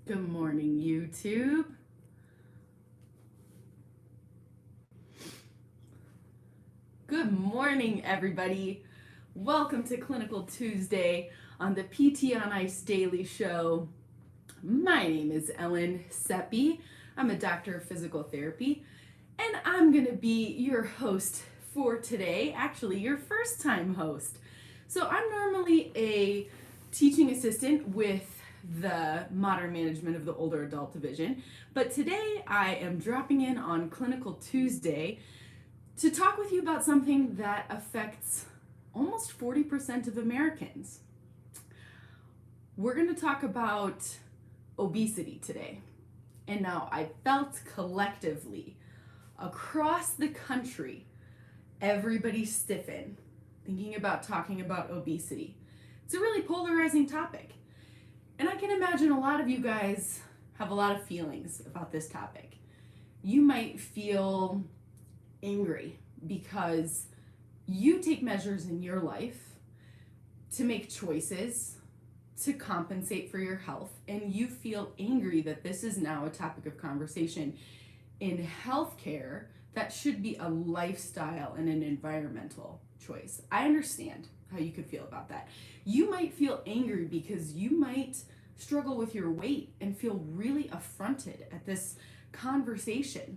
Good morning, YouTube. Good morning, everybody. Welcome to Clinical Tuesday on the PT on Ice Daily Show. My name is Ellen Seppi. I'm a doctor of physical therapy, and I'm going to be your host for today, actually, your first time host. So, I'm normally a teaching assistant with the modern management of the older adult division, but today I am dropping in on Clinical Tuesday to talk with you about something that affects almost 40% of Americans. We're going to talk about obesity today. And now I felt collectively across the country, everybody stiffen thinking about talking about obesity. It's a really polarizing topic. And I can imagine a lot of you guys have a lot of feelings about this topic. You might feel angry because you take measures in your life to make choices to compensate for your health, and you feel angry that this is now a topic of conversation in healthcare that should be a lifestyle and an environmental choice. I understand how you could feel about that. You might feel angry because you might struggle with your weight and feel really affronted at this conversation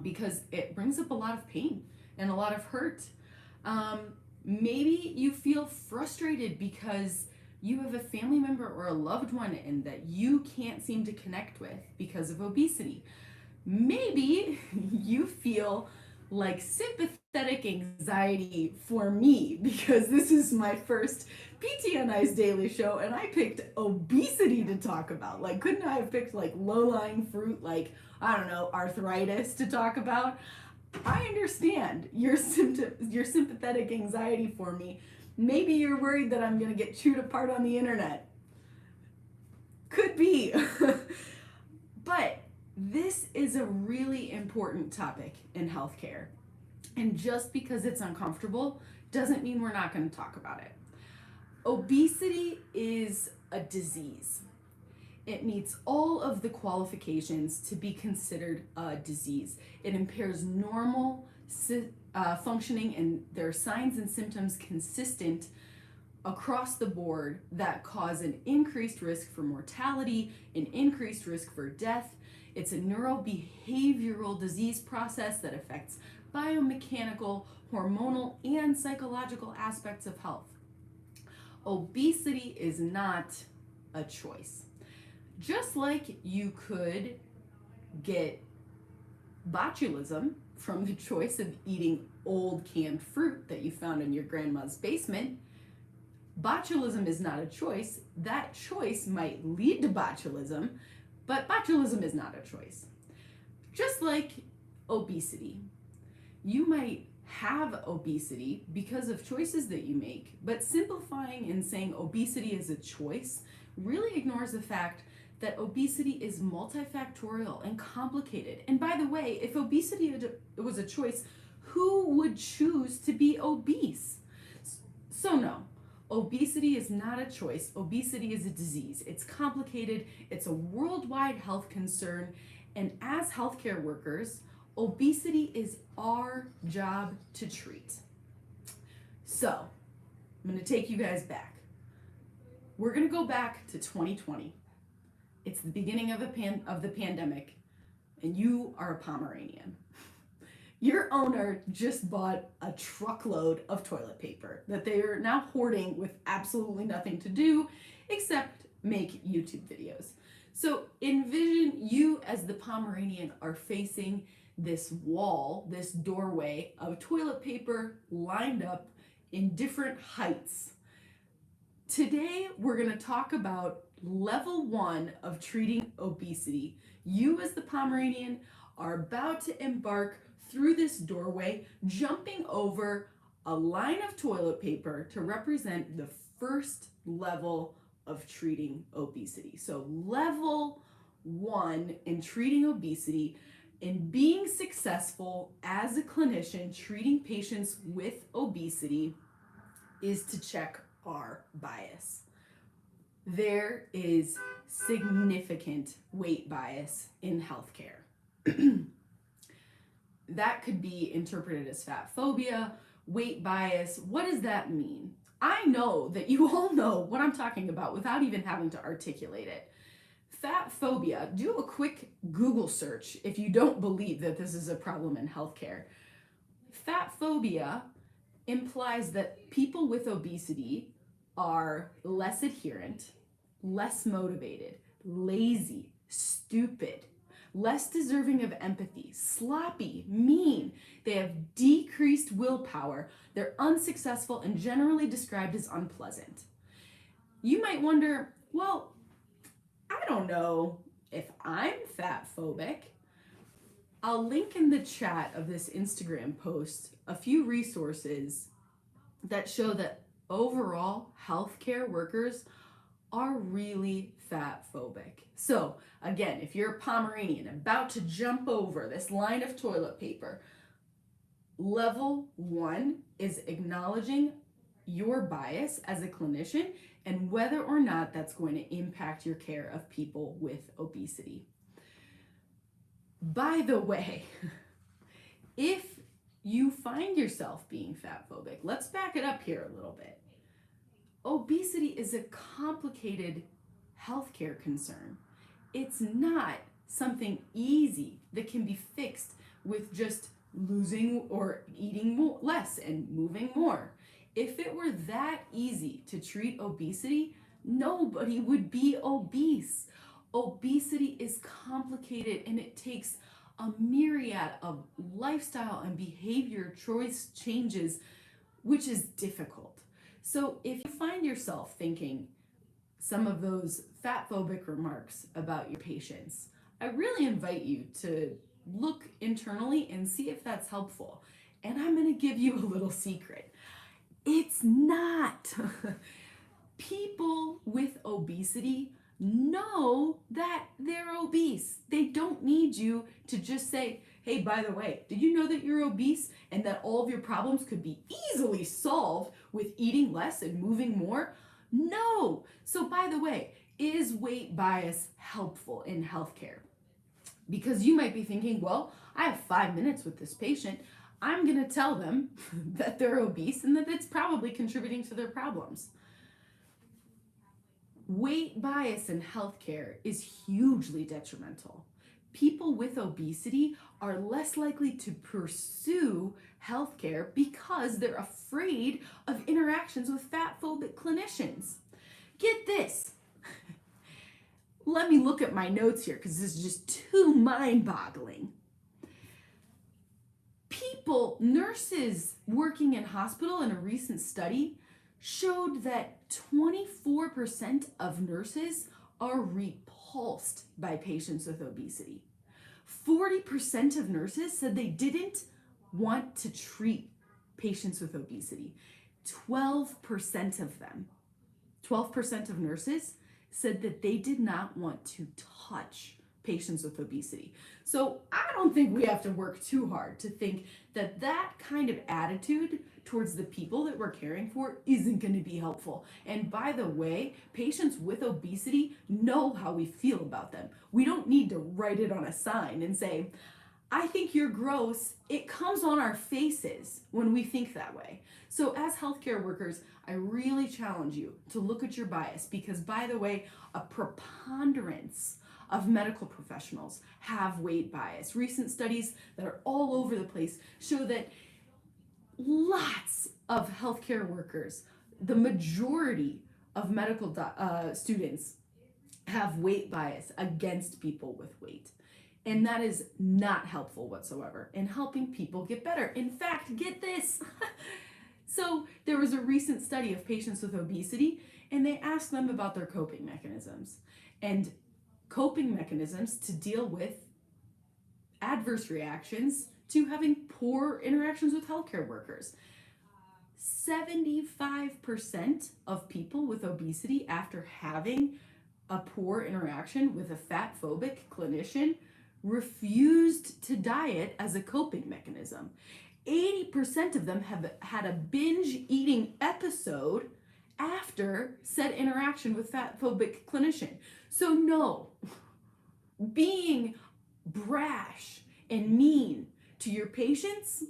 because it brings up a lot of pain and a lot of hurt. Maybe you feel frustrated because you have a family member or a loved one and that you can't seem to connect with because of obesity. Maybe you feel like sympathetic anxiety for me because this is my first PT on Ice Daily Show and I picked obesity to talk about. Like, couldn't I have picked like low-lying fruit, like, I don't know, arthritis to talk about? I understand your sympathetic anxiety for me. Maybe you're worried that I'm going to get chewed apart on the internet. Could be. But this is a really important topic in healthcare. And just because it's uncomfortable doesn't mean we're not going to talk about it. Obesity is a disease. It meets all of the qualifications to be considered a disease. It impairs normal functioning, and there are signs and symptoms consistent across the board that cause an increased risk for mortality, an increased risk for death. It's a neurobehavioral disease process that affects biomechanical, hormonal, and psychological aspects of health. Obesity is not a choice. Just like you could get botulism from the choice of eating old canned fruit that you found in your grandma's basement, botulism is not a choice. That choice might lead to botulism, but botulism is not a choice. Just like obesity, you might have obesity because of choices that you make, but simplifying and saying obesity is a choice really ignores the fact that obesity is multifactorial and complicated. And by the way, if obesity was a choice, who would choose to be obese? So no, obesity is not a choice. Obesity is a disease. It's complicated. It's a worldwide health concern. And as healthcare workers, obesity is our job to treat. So I'm going to take you guys back. We're going to go back to 2020. It's the beginning of the pandemic, and you are a Pomeranian. Your owner just bought a truckload of toilet paper that they are now hoarding with absolutely nothing to do except make YouTube videos. So envision you as the Pomeranian are facing this wall, this doorway of toilet paper lined up in different heights. Today, we're going to talk about level 1 of treating obesity. You as the Pomeranian are about to embark through this doorway, jumping over a line of toilet paper to represent the first level of treating obesity. So level 1 in treating obesity, in being successful as a clinician treating patients with obesity, is to check our bias. there is significant weight bias in healthcare. That could be interpreted as fat phobia, weight bias. What does that mean? I know that you all know what I'm talking about without even having to articulate it. Fat phobia, do a quick Google search if you don't believe that this is a problem in healthcare. Fat phobia implies that people with obesity are less adherent, less motivated, lazy, stupid, less deserving of empathy, sloppy, mean. They have decreased willpower. They're unsuccessful and generally described as unpleasant. You might wonder, well, I don't know if I'm fat phobic. I'll link in the chat of this Instagram post a few resources that show that overall healthcare workers are really fat phobic. So, again, if you're a Pomeranian about to jump over this line of toilet paper, level 1 is acknowledging your bias as a clinician and whether or not that's going to impact your care of people with obesity. By the way, if you find yourself being fat phobic, let's back it up here a little bit. Obesity is a complicated healthcare concern. It's not something easy that can be fixed with just losing or eating less and moving more. If it were that easy to treat obesity, nobody would be obese. Obesity is complicated and it takes a myriad of lifestyle and behavior choice changes, which is difficult. So if you find yourself thinking some of those fat phobic remarks about your patients, I really invite you to look internally and see if that's helpful. And I'm going to give you a little secret. It's not. People with obesity know that they're obese. They don't need you to just say, hey, by the way, did you know that you're obese and that all of your problems could be easily solved with eating less and moving more? No. So by the way, is weight bias helpful in healthcare? Because you might be thinking, well, I have 5 minutes with this patient. I'm going to tell them that they're obese and that it's probably contributing to their problems. Weight bias in healthcare is hugely detrimental. People with obesity are less likely to pursue healthcare because they're afraid of interactions with fat phobic clinicians. Get this. Let me look at my notes here because this is just too mind-boggling. Nurses working in hospital in a recent study showed that 24% of nurses are repulsed by patients with obesity. 40% of nurses said they didn't want to treat patients with obesity. 12% of them, 12% of nurses said that they did not want to touch patients with obesity. So I don't think we have to work too hard to think that that kind of attitude towards the people that we're caring for isn't going to be helpful. And by the way, patients with obesity know how we feel about them. We don't need to write it on a sign and say, I think you're gross. It comes on our faces when we think that way. So as healthcare workers, I really challenge you to look at your bias because, by the way, a preponderance of medical professionals have weight bias. Recent studies that are all over the place show that lots of healthcare workers, the majority of medical students have weight bias against people with weight. And that is not helpful whatsoever in helping people get better. In fact, get this. So there was a recent study of patients with obesity, and they asked them about their coping mechanisms. And coping mechanisms to deal with adverse reactions to having poor interactions with healthcare workers. 75% of people with obesity, after having a poor interaction with a fat phobic clinician, refused to diet as a coping mechanism. 80% of them have had a binge eating episode after said interaction with fat phobic clinician. So no, being brash and mean to your patients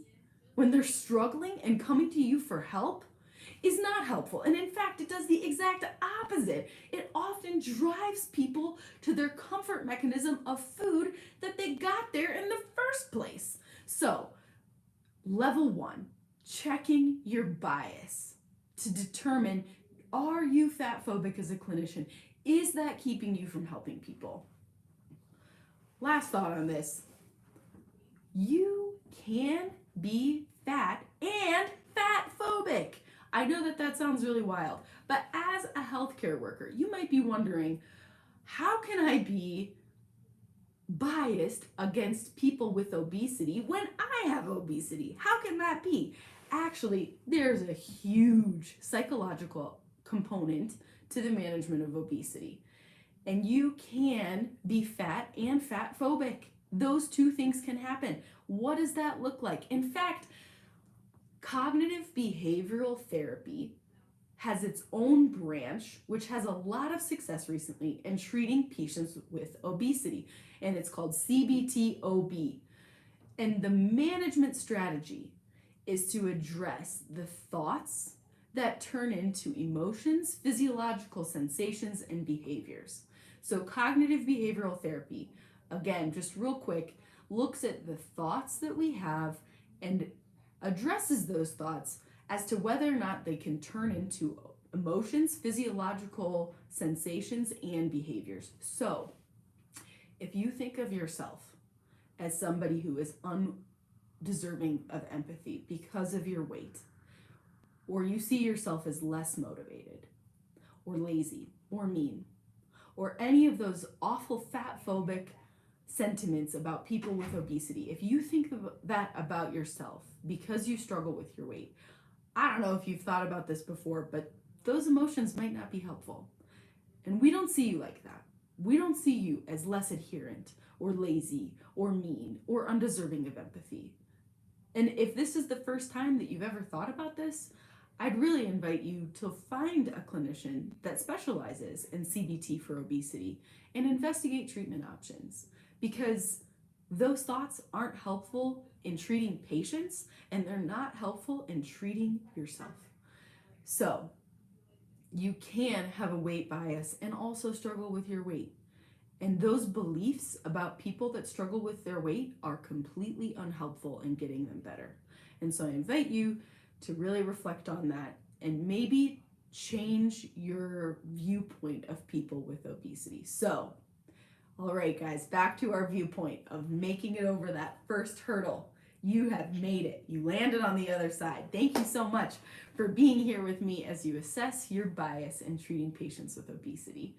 when they're struggling and coming to you for help is not helpful. And in fact, it does the exact opposite. It often drives people to their comfort mechanism of food that they got there in the first place. So, level 1, checking your bias to determine, are you fat phobic as a clinician? Is that keeping you from helping people? Last thought on this. You can be fat and fat phobic. I know that sounds really wild, but as a healthcare worker, you might be wondering, how can I be biased against people with obesity when I have obesity? How can that be? Actually, there's a huge psychological component to the management of obesity. And you can be fat and fat phobic. Those two things can happen. What does that look like? In fact, cognitive behavioral therapy has its own branch, which has a lot of success recently in treating patients with obesity, and it's called CBT-OB. And the management strategy is to address the thoughts that turn into emotions, physiological sensations, and behaviors. So cognitive behavioral therapy, again, just real quick, looks at the thoughts that we have and addresses those thoughts as to whether or not they can turn into emotions, physiological sensations, and behaviors. So, if you think of yourself as somebody who is undeserving of empathy because of your weight, or you see yourself as less motivated, or lazy, or mean, or any of those awful fat phobic sentiments about people with obesity, if you think of that about yourself because you struggle with your weight, I don't know if you've thought about this before, but those emotions might not be helpful. And we don't see you like that. We don't see you as less adherent or lazy or mean or undeserving of empathy. And if this is the first time that you've ever thought about this, I'd really invite you to find a clinician that specializes in CBT for obesity and investigate treatment options, because those thoughts aren't helpful in treating patients and they're not helpful in treating yourself. So you can have a weight bias and also struggle with your weight. And those beliefs about people that struggle with their weight are completely unhelpful in getting them better. And so I invite you to really reflect on that and maybe change your viewpoint of people with obesity. So, all right, guys, back to our viewpoint of making it over that first hurdle. You have made it. You landed on the other side. Thank you so much for being here with me as you assess your bias in treating patients with obesity.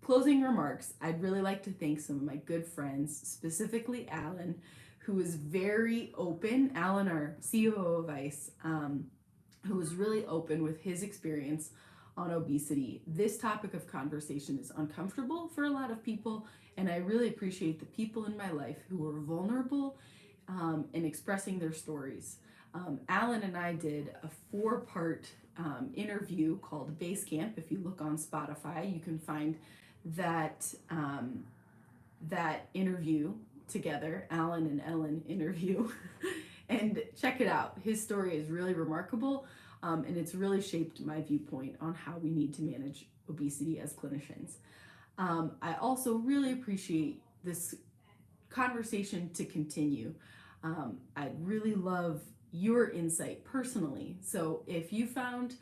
Closing remarks, I'd really like to thank some of my good friends, specifically Alan, who is very open. Alan, our COO of ICE, who was really open with his experience on obesity. This topic of conversation is uncomfortable for a lot of people, and I really appreciate the people in my life who are vulnerable in expressing their stories. Alan and I did a 4-part interview called Base Camp. If you look on Spotify, you can find that interview together, Alan and Ellen interview, and check it out. His story is really remarkable, and it's really shaped my viewpoint on how we need to manage obesity as clinicians. I also really appreciate this conversation to continue. I'd really love your insight personally. So if you found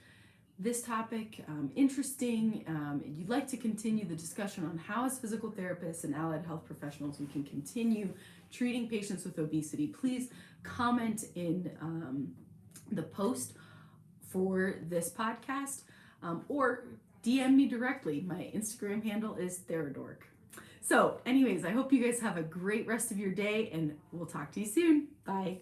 this topic interesting, you'd like to continue the discussion on how as physical therapists and allied health professionals we can continue treating patients with obesity, please comment in the post for this podcast, or DM me directly. My Instagram handle is Theradork. So anyways, I hope you guys have a great rest of your day, and we'll talk to you soon. Bye.